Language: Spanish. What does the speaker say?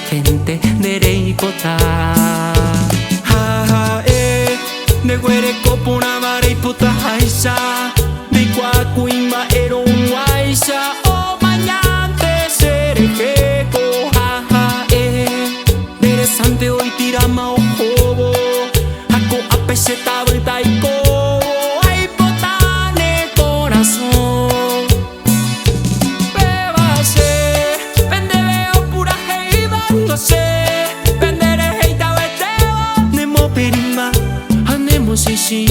gente de reikota. Haha de guere kopuna mare puta haisa de kwakuima era un waisa o mañante serejeko. Haha interesante hoy tirama o jobo ako apeseta taiko ay botane corazón. Bebase vende veo pura heiba no sé vender heita veteo nemo perima anemo sisi